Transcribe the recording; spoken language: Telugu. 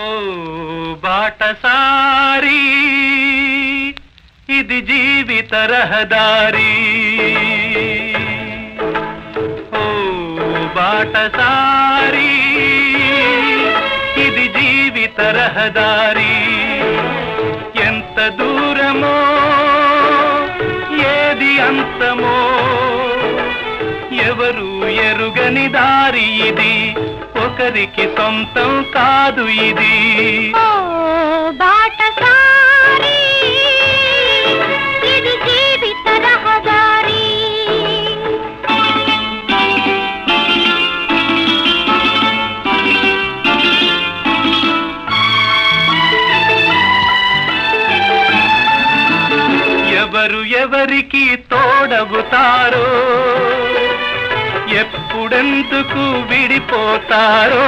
ఓ బాటసారి ఇది జీవిత రహదారి. ఓ బాటసారి ఇది జీవిత రహదారి. ఎంత దూరమో ఏది అంతమో ఎవరు ఎరుగని దారి ఇది, ఒకరికి సొంతం కాదు ఇది. ఓ బాటసారి ఇది జీవిత రహదారి. ఎవరు ఎవరికి తోడవుతారో, ఎప్పుడెందుకు విడిపోతారో.